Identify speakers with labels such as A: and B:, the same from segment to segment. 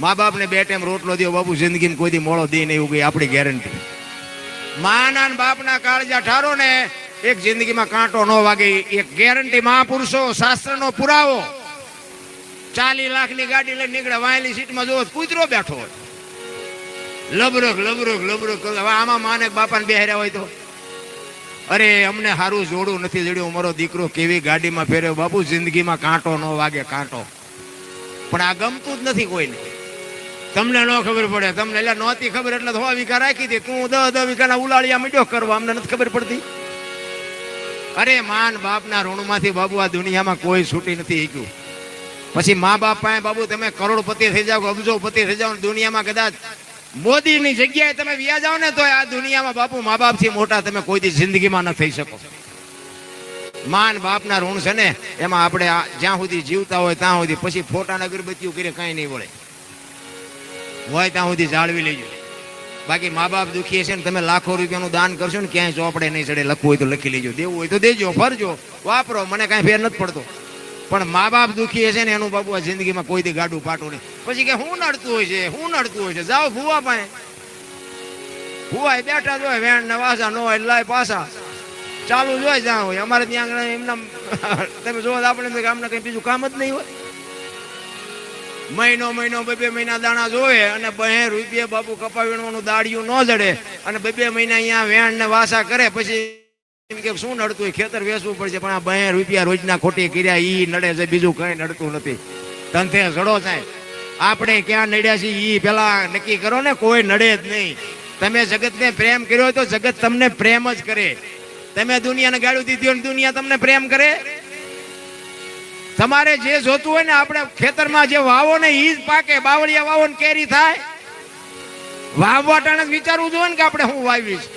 A: મા બાપ ને 2 ટાઈમ રોટલો દો બાપુ, જિંદગીમાં કોઈ દી મોળો દે નહીં, એવું આપણી ગેરંટી. માના બાપના કાળજા ઠારો ને એક જિંદગીમાં કાંટો ન વાગે, એક ગેરંટી. મહાપુરુષો શાસ્ત્રનો પુરાવો. 40 લાખની ગાડી લઈને નીકળે, વાયલી સીટમાં જોવો કૂતરો બેઠો હોય, લબરક લબરક લબરક. આમાં માને બાપાને બેહર્યા હોય તો, અરે અમને સારું જોડું નથી જડ્યું, મારો દીકરો કેવી ગાડીમાં ફેર્યો. બાપુ જિંદગીમાં કાંટો ન વાગે, કાંટો. પણ આ ગમતું જ નથી કોઈને. તમને ન ખબર પડે, તમને એટલે નહોતી ખબર એટલે 100 વીઘા રાખી દે, તું 10 વીઘાના ઉલાળિયા મીડ્યો કરવા, અમને નથી ખબર પડતી. અરે માન બાપના ઋણમાંથી બાબુ આ દુનિયામાં કોઈ છૂટી નથી શક્યું. પછી મા બાપ પાસે બાબુ તમે કરોડપતિ થઈ જાઓ, અબજોપતિ થઈ જાઓ, દુનિયામાં કદાચ મોદીની જગ્યાએ તમે વ્યા જાઓ ને તો આ દુનિયામાં બાપુ મા બાપ થી મોટા તમે કોઈ દી જિંદગીમાં ન થઈ શકો. માન બાપના ઋણ છે ને એમાં આપણે જ્યાં સુધી જીવતા હોય ત્યાં સુધી, પછી ફોટાના અગરબત્તીઓ કરે કઈ નહીં વળે, હોય ત્યાં સુધી જાળવી લેજો. બાકી મા બાપ દુખી છે ને તમે લાખો રૂપિયાનું દાન કરશો ને ક્યાંય ચોપડે નહીં ચડે. લખવું હોય તો લખી લેજો, દેવું હોય તો દેજો, ફરજો, વાપરો, મને કાંઈ ફેર નથી પડતો. પણ મા બાપ દુખી છે ને એનું બાપુ આ જિંદગીમાં કોઈ દી ગાડું પાટું નહીં. પછી કે હું નડતું હોય છે, હું નડતું હોય છે, જાઓ ભૂવા પાસે. ભૂવા બેઠા જ હોય, વેણ ને વાસા ન હોય લાય પાસા ચાલુ જ હોય, જ્યાં હોય. અમારે ત્યાં એમના તમે જોવો આપણે આમને કઈ બીજું કામ જ નહીં હોય. મહિનો 2 મહિના દાણા જોવે અને 2 રૂપિયા બાપુ કપા વીણવાનું દાડિયું ન જડે અને 2 મહિના અહીંયા વેણ ને વાસા કરે. પછી કે શું નડતું હોય, ખેતર વેચવું પડશે, પણ આ 2 રૂપિયા રોજના ખોટી કર્યા ઈ નડે છે, બીજું કઈ નડતું નથી. તંથે સડો થાય. આપણે ક્યાં નડ્યા છીએ ઈ પેલા નક્કી કરો ને, કોઈ નડે જ નહીં. તમે જગતને પ્રેમ કર્યો હોય તો જગત તમને પ્રેમ જ કરે. તમે દુનિયાને ગાળું દીધી હોય દુનિયા તમને પ્રેમ કરે. તમારે જે જોતું હોય ને, આપણે ખેતરમાં જે વાવો ને ઈ જ પાકે. બાવળિયા વાવો ને કેરી થાય. વાવવા ટાણે વિચારવું જોઈએ ને કે આપણે શું વાવીશ.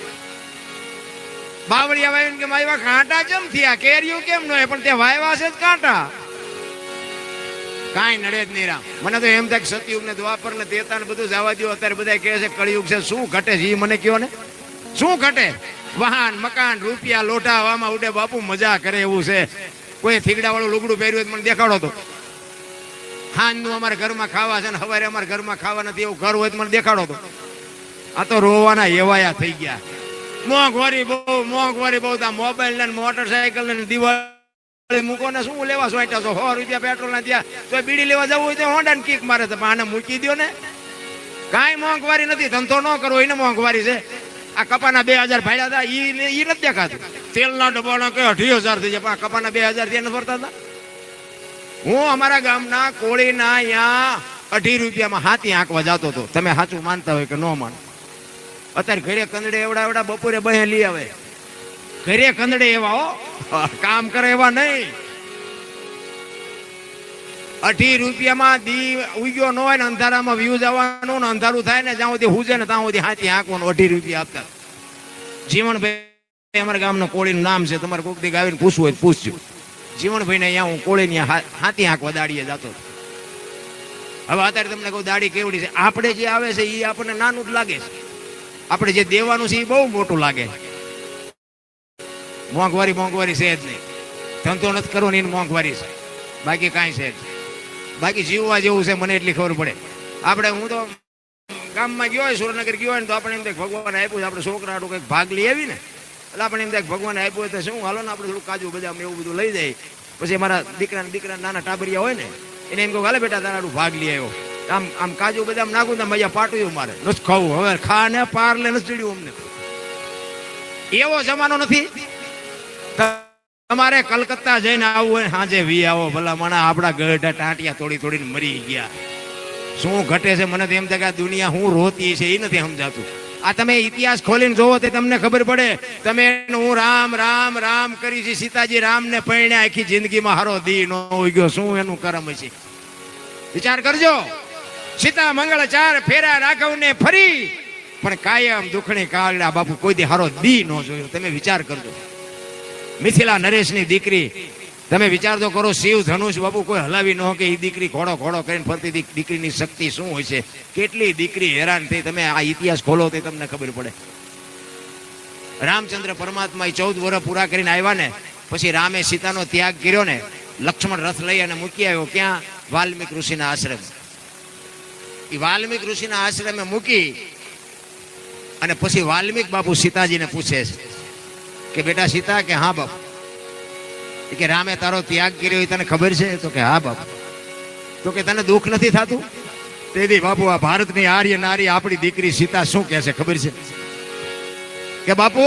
A: બાવળિયા વાવીને કે મારી કાંટા કેમ થયા, કેરીઓ કેમ ન હોય, પણ તે વાવ્યા છે જ કાંટા. કાંઈ નડે જ નહીં રામ. મને તો એમ થાય કે સતયુગ ને દ્વાપર ને ત્રેતા ને બધું જવા દો. અત્યારે બધા કહે છે કળિયુગ છે. શું ઘટે છે એ મને કયો ને, શું ઘટે? વાહન મકાન રૂપિયા લોઢા હવામાં ઉડે બાપુ, મજા કરે એવું છે. કોઈ થીગડા વાળું લુગડું પહેર્યું હોય મને દેખાડો તો. હાંજનું અમારા ઘરમાં ખાવા છે ને સવારે અમારા ઘરમાં ખાવા નથી એવું ઘર હોય તો મને દેખાડો તો. આ તો રોવાના એવાયા થઈ ગયા. મોંઘવારી બહુ. મોબાઈલ ને મોટરસાયકલ ને દિવાળી મૂકો ને શું લેવા સોંટ્યા છો? 100 રૂપિયા પેટ્રોલ ના ત્યાં તો બીડી લેવા જવું હોય તો હોન્ડા ને કિક મારે તો આને મૂકી દો ને. કાંઈ મોંઘવારી નથી. ધંધો ન કરવો એને મોંઘવારી છે. આ કપાના 2000 ભાડ્યા હતા ઈ નથી દેખાતું. તેલના ડબ્બાના કે 28,000 થઈ જાય, પણ કપાના 2000 ત્યાં ફરતા હતા. હું અમારા ગામના કોળીના અહીંયા 2.5 રૂપિયામાં હાથી આંકવા જતો હતો. તમે સાચું માનતા હોય કે ન માનો. અત્યારે ઘરે કંદડે એવડા બપોરે બહે લઈ આવે. ઘરે કંદડે એવા હો, કામ કરે એવા નહીં. 2.5 રૂપિયામાં દી ઉગ્યો ન હોય ને અંધારામાં વ્યૂ જવાનું ને અંધારું થાય ને જ્યાં સુધી હુજે ને ત્યાં સુધી હાથી આંકવાનું. 2.5 રૂપિયા આપતા. જીવણભાઈ અમારા ગામના કોળીનું નામ છે, તમારે કોઈક દી આવીને પૂછવું હોય પૂછજો. જીવણભાઈ ને અહીંયા હું કોળીની હાથી આંકવા દાડીએ જતો. હવે અત્યારે તમને કહું દાડી કેવડી છે. આપણે જે આવે છે એ આપણને નાનું જ લાગે છે. આપણે જે દેવાનું છે એ બહુ મોટું લાગે. મોંઘવારી છે જ નહીં. ધંધો નથી કરવો ને એની મોંઘવારી છે, બાકી કાંઈ છે જ. બાકી જીવવા જેવું છે મને એટલી ખબર પડે. આપણે હું તો ગામમાં ગયો હોય, સુરેન્દ્રનગર ગયો હોય ને તો આપણે એમ થાય ભગવાન આપ્યું છે. આપણે છોકરા હાટું કંઈક ભાગ લઈ આવી ને એટલે આપણે એમ થાય ભગવાન આપ્યું હોય તો શું હાલો ને આપણે થોડું કાજુ બદામ એવું બધું લઈ જાય. પછી અમારા દીકરા નાના ટાબરિયા હોય ને એને એમ કહું હાલે બેટા તારા હાટું ભાગ લઈ આવ્યો. આમ કાજુ બદામ નાખું ને મજા પાટું મારે નથી ખાવું. હવે ખા ને પારલે નથી ચડ્યું અમને. એવો જમાનો નથી. તમારે કલકત્તા જઈને આવવું હોય સાંજે વી આવો. ભલા મને આપણા ગઢા ટાંટિયા તોડીને મરી ગયા. શું ઘટે છે મને તો એમ થાય કે આ દુનિયા હું રોતી છે એ નથી સમજાતું. આ તમે ઇતિહાસ ખોલીને જોવો તો તમને ખબર પડે. તમે હું રામ રામ રામ કરી છે. સીતાજી રામ ને પરણ્યા, આખી જિંદગીમાં હારો દી નો ઉગ્યો. શું એનું કરમ છે વિચાર કરજો. સીતા મંગળ 4 ફેરા રાઘવ ને ફરી, પણ કાયમ દુખણી કાળડા બાપુ કોઈ દી હારો દી નો જોયો. તમે વિચાર કરજો. મિથિલા નરેશની દીકરી તમે વિચાર તો કરો. શિવ ધનુષ બાપુ કોઈ હલાવી ન કે એ દીકરી ઘોડો કરીને ફરતી દીકરીની શક્તિ શું હોય છે. કેટલી દીકરી હેરાન થઈ. તમે આ ઇતિહાસ ખોલો તો તમને ખબર પડે. રામચંદ્ર પરમાત્મા 14 વર્ષ પૂરા કરીને આવ્યા ને પછી રામે સીતાનો ત્યાગ કર્યો ને લક્ષ્મણ રથ લઈ અને મૂકી આવ્યો. ક્યાં? વાલ્મીક ઋષિના આશ્રમ. એ વાલ્મીક ઋષિના આશ્રમે મૂકી અને પછી વાલ્મીક બાપુ સીતાજીને પૂછે છે કે બેટા સીતા, કે હા બાપુ, કે રામે તારો ત્યાગ કર્યો એ તને ખબર છે? તો કે હા બાપુ. તો કે તને દુઃખ નથી થતું? તેથી બાપુ આ ભારતની આર્ય નારી આપણી દીકરી સીતા શું કહે છે ખબર છે? કે બાપુ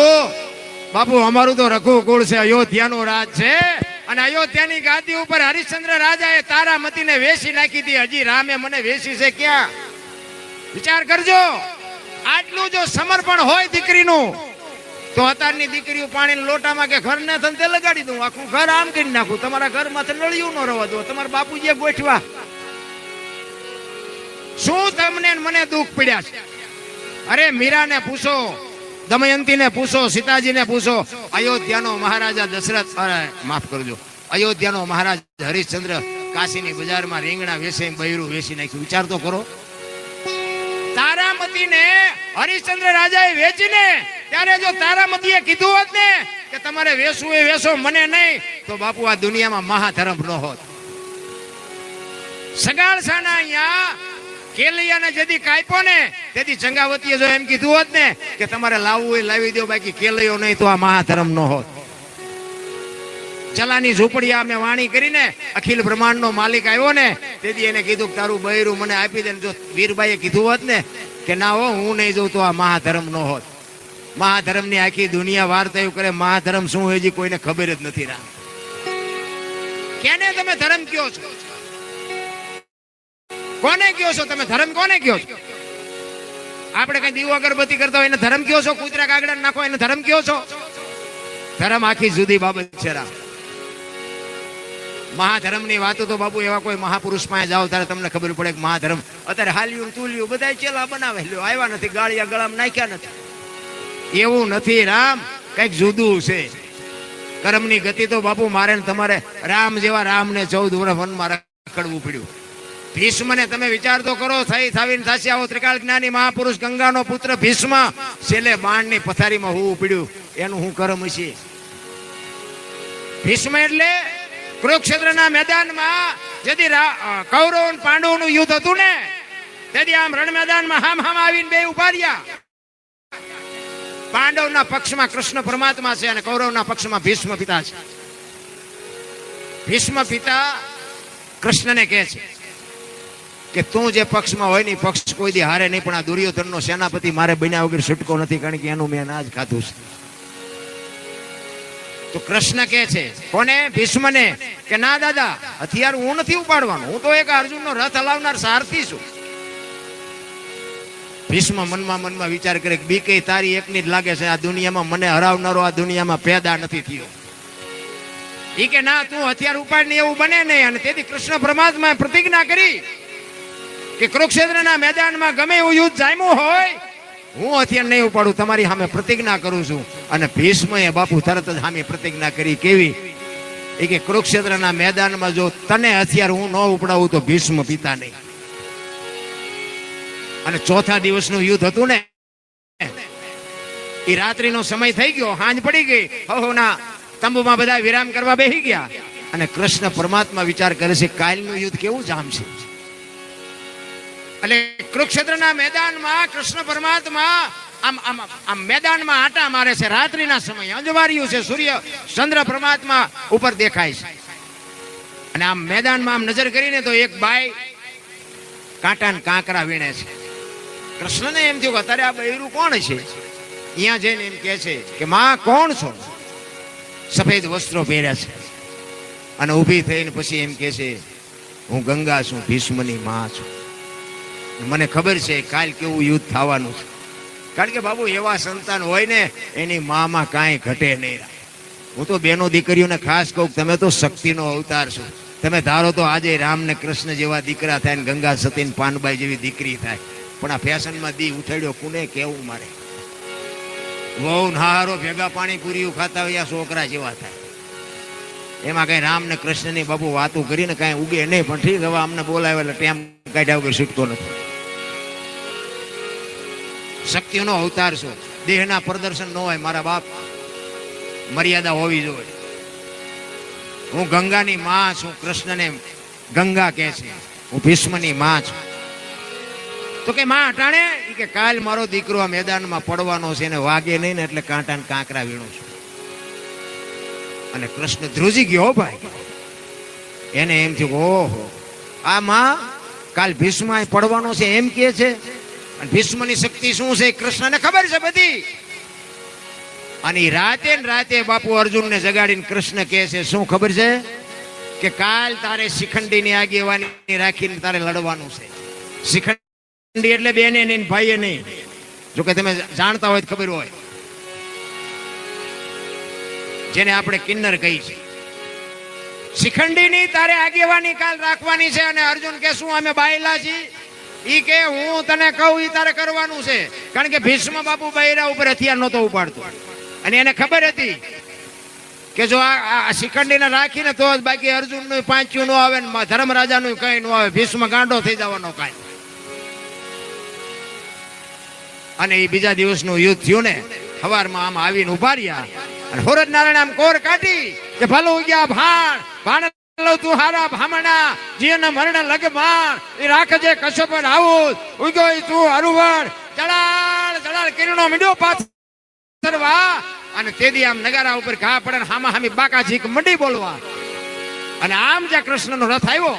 A: બાપુ અમારું તો રઘુકુળ છે, અયોધ્યાનું રાજ છે, અને અયોધ્યાની ગાદી ઉપર હરિશ્ચંદ્ર રાજાએ તારામતીને વેસી નાખી હતી. હજી રામે મને વેસી છે ક્યાં? વિચાર કરજો. આટલું જો સમર્પણ હોય દીકરીનું, તો અત્યારની દીકરીઓ પાણી લોટામાં કે ઘરને ધંધે લગાડી દઉં, આખું ઘર આમ કરી નાખું, તમારા ઘરમાં નળિયું ન રહેવા દો, તમારા બાપુજીએ ગોઠવા. શું તમને મને દુઃખ પડ્યા છે? અરે મીરાને પૂછો, દમયંતીને પૂછો, સીતાજીને પૂછો. અયોધ્યાનો મહારાજા દશરથ, માફ કરજો, અયોધ્યાનો મહારાજ હરિશ્ચંદ્ર કાશીની બજારમાં રીંગણા વેચે, બૈરું વેચી નાખ્યું. વિચાર તો કરો. તારામતીને હરિશ્ચંદ્ર રાજાએ વેચીને, ત્યારે જો તારામતીએ કીધું હોત ને કે તમારે વેચવું એ વેચો, મને નહીં, તો બાપુ આ દુનિયામાં મહાધર્મ ન હોત. સગાળસાના અહીંયા કેલૈયાને જેથી કાપ્યો ને, તેથી ચંગાવતીએ જો એમ કીધું હોત ને કે તમારે લાવવું હોય લાવી દો, બાકી કેલૈયો નહીં, તો આ મહાધર્મ ન હોત. ચલાની ઝૂંપડી અમે વાણી કરીને અખિલ બ્રહ્માંડનો માલિક આવ્યો ને, તેથી એને કીધું કે તારું બૈરું મને આપી દે. જો વીરબાઈએ કીધું હોત ને કે ના હો હું નહીં જઉં, તો આ મહાધર્મ ન હોત. મહાધર્મની આખી દુનિયા વાર્તાઓ કરે, મહાધર્મ શું હોય છે કોઈને ખબર જ નથી. રામ કેને તમે ધર્મ કયો છો? કોને કયો છો તમે? ધર્મ કોને કયો છો? આપણે કઈ દીવો અગરબત્તી કરતા હોય એને ધર્મ કયો છો? કૂતરા કાગડા નાખો એને ધર્મ કયો છો? ધર્મ આખી જુદી બાબત છે. રામ મહાધર્મની વાતો તો બાપુ એવા કોઈ મહાપુરુષ પાસે જાઓ ત્યારે તમને ખબર પડે કે મહાધર્મ. અત્યારે હાલ્યું તુલ્યું બધા ચેલા બનાવે, આવ્યા નથી, ગાળિયા ગળામાં નાખ્યા નથી. એવું નથી. રામ કઈક જુદું છે. કર્મની ગતિ તો બાપુ મારે ને તમારે, રામ જેવા રામને 14 વર્ષ વનમાં રખડવું પડ્યું. ભીષ્મને તમે વિચાર તો કરો, થઈ થાવીને થાસી આવો ત્રિકાળ જ્ઞાની મહાપુરુષ ગંગાનો પુત્ર ભીષ્મ છેલ્લે બાણની પથારીમાં હોવું પડ્યું. એનું હું કર્મ છે? ભીષ્મ એટલે કુરુક્ષેત્રના મેદાનમાં જેથી કૌરવ અને પાંડવોનું યુદ્ધ હતું ને, તેથી આમ રણ મેદાનમાં હામ હામ આવીને બે ઉભા રહ્યા. પાંડવના પક્ષમાં કૃષ્ણ પરમાત્મા છે અને કૌરવના પક્ષમાં ભીષ્મ પિતા છે. ભીષ્મ પિતા કૃષ્ણને કહે છે કે તું જે પક્ષમાં હોય ને પક્ષ કોઈ દી હારે નહીં, પણ આ દુર્યોધનનો સેનાપતિ મારે બન્યા વગર છૂટકો નથી, કારણ કે એનું મેં અનાજ ખાધું છે. તો કૃષ્ણ કહે છે કોને? ભીષ્મને, કે ના દાદા, હથિયાર હું નથી ઉપાડવાનું, હું તો એક અર્જુનનો રથ હલાવનાર સારથી છું. ભીષ્મ મનમાં વિચાર કરે કે બીકે તારી એકની જ લાગે છે, આ દુનિયામાં મને હરાવનારો આ દુનિયામાં પેદા નથી થયો. એ કે ના, તું હથિયાર ઉપાડ ને એવું બને નહીં. અને તેથી કૃષ્ણ પરમાત્માએ પ્રતિજ્ઞા કરી કે કુરુક્ષેત્રના મેદાનમાં ગમે એવું યુદ્ધ જામ્યું હોય, હું હથિયાર નહીં ઉપાડું, તમારી સામે પ્રતિજ્ઞા કરું છું. અને ભીષ્મએ બાપુ તરત જ સામે પ્રતિજ્ઞા કરી. કેવી? એ કે કુરુક્ષેત્રના મેદાનમાં જો તને હથિયાર હું ન ઉપડાવું તો ભીષ્મ પિતા નહીં. અને ચોથા દિવસનું યુદ્ધ હતું ને, એ રાત્રિનો સમય થઈ ગયો, સાંજ પડી ગઈ, હવના તંબુમાં બધા વિરામ કરવા બેસી ગયા. અને કૃષ્ણ પરમાત્મા વિચાર કરે છે કાલનું યુદ્ધ કેવું જામશે. એટલે કુરુક્ષેત્રના મેદાનમાં કૃષ્ણ પરમાત્મા આમ મેદાનમાં આટા મારે છે. રાત્રિના સમયે અંજવાર્યું છે, સૂર્ય ચંદ્ર પરમાત્મા ઉપર દેખાય છે. અને આમ મેદાનમાં આમ નજર કરીને તો એક બાઈ કાંટા ને કાંકરા વીણે છે. કૃષ્ણને એમ થયું કે અત્યારે આ બૈરું કોણ છે? અહીંયા જઈને એમ કહે છે કે માં કોણ છો? સફેદ વસ્ત્રો પહેર્યા છે. અને ઊભી થઈને પછી એમ કહે છે હું ગંગા છું, ભીષ્મની માં છું. મને ખબર છે કાલ કેવું યુદ્ધ થવાનું છે. કારણ કે બાબુ એવા સંતાન હોય ને એની મામાં કાંઈ ઘટે નહીં. હું તો બેનો દીકરીઓને ખાસ કહું, તમે તો શક્તિનો અવતાર છો. તમે ધારો તો આજે રામ ને કૃષ્ણ જેવા દીકરા થાય ને ગંગા સતી ને પાનબાઈ જેવી દીકરી થાય, પણ આ ફેશનમાં દી ઉઠાડ્યો કોને કેવું? મારે વહુ નહારો ભેગા પાણી પૂરીયું ખાતા હોય છોકરા જેવા થાય. એમાં કઈ રામ ને કૃષ્ણ ની બાબુ વાતો કરીને કઈ ઉગે નહીં. પણ ઠીક, હવે અમને બોલાવે એટલે ટેમ કાઢ્યા વગર છૂટતો નથી. શક્તિનો અવતાર છો. દેહના પ્રદર્શન ન હોય મારા બાપ, મર્યાદા હોવી જોઈએ. હું ગંગાની માં છું. કૃષ્ણને ગંગા કહે છે, હું ભીષ્મની માં છું. તો કે માં અટાણે ઈ કે કાલ મારો દીકરો આ મેદાનમાં પડવાનો છે એને વાગે નહીં ને એટલે કાંટાને કાંકરા વીણું છું. અને કૃષ્ણ ધ્રુજી ગયો ભાઈ. એને એમ થયું ઓહો આ માં કાલ ભીષ્મ પડવાનો છે એમ કે છે. અને ભીષ્મની શક્તિ શું છે કૃષ્ણને ખબર છે બધી. અને રાતે ને રાતે બાપુ અર્જુનને જગાડીને કૃષ્ણ કહે છે શું ખબર છે કે કાલ તારે શિખંડીની આગેવાની રાખીને તારે લડવાનું છે. શિખંડી એટલે બેને નહીં ભાઈએ નહીં. જો કે તમે જાણતા હોય તો ખબર હોય, જેને આપણે કિન્નર કહી છે. શિખંડીની તારે આગેવાની કાલ રાખવાની છે. અને અર્જુન કે શું અમે બાયલા છીએ? ઈ કે હું તને કહું ઈ તારે કરવાનું છે. કારણ કે ભીષ્મ બાપુ બૈરા ઉપર હથિયાર નહોતો ઉપાડતો અને એને ખબર હતી કે જો આ શિખંડીને રાખીને તો જ બાકી અર્જુનનું પાંચ્યું ન આવે ને ધર્મરાજાનું કઈ ન આવે. ભીષ્મ ગાંડો થઈ જવાનો કાંઈ. અને એ બીજા દિવસનું યુદ્ધ થયું ને સવારમાં આમ આવીને ઉભા રહ્યા અને હોરજ નારાયણ આમ કોર કાઢી કે ભલું ગયા ભાણ તું હારા ભામણા જીન મરણ લગ ભાણ એ રાખજે કશ્યપ આવું ઉગ્યો તું હરુવણ જળાળ કિરણો મીડ્યો પાથરવા. અને તેદી આમ નગારા ઉપર ઘા પડે હામા હામી બાકા ઝીક મંડી બોલવા. અને આમ જ્યાં કૃષ્ણનો રથ આવ્યો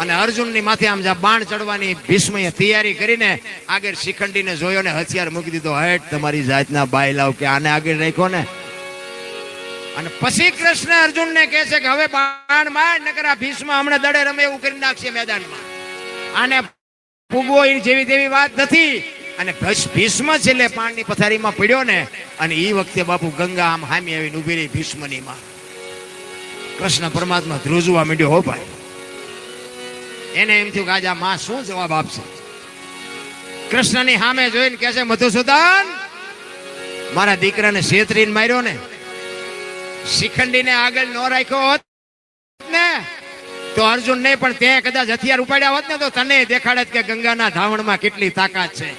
A: અને અર્જુનની માથે આમ જ્યાં બાણ ચડવાની ભીષ્મએ તૈયારી કરીને આગળ શિખંડીને જોયો ને હથિયાર મૂકી દીધો. હેઠ તમારી જાતના બાયલાવ કે આને આગળ રાખ્યો ને. અને પછી કૃષ્ણ અર્જુનને કહે છે કે હવે બાણ માર નકર આ ભીષ્મ હમણાં દડે રમે એવું કરી નાખશે મેદાનમાં. આને ફૂગવો એ જેવી તેવી વાત નથી. અને ભીષ્મ છેલ્લે પાણની પથારીમાં પડ્યો ને અને એ વખતે બાપુ ગંગા આમ હામી આવીને ઉભી રહી ભીષ્મની માં. કૃષ્ણ પરમાત્મા ધ્રુજવા માંડ્યો હો ભાઈ. એને એમ થયું કે આજે આ માં શું જવાબ આપશે. કૃષ્ણની સામે જોઈને કહે છે મધુસૂદન મારા દીકરાને છેતરીને માર્યો ને, શિખંડીને આગળ ન રાખ્યો હોત ને તો અર્જુન નહીં પણ તે કદાચ હથિયાર ઉપાડ્યા હોત ને તો તને દેખાડત કે ગંગાના ધાવણમાં કેટલી તાકાત છે.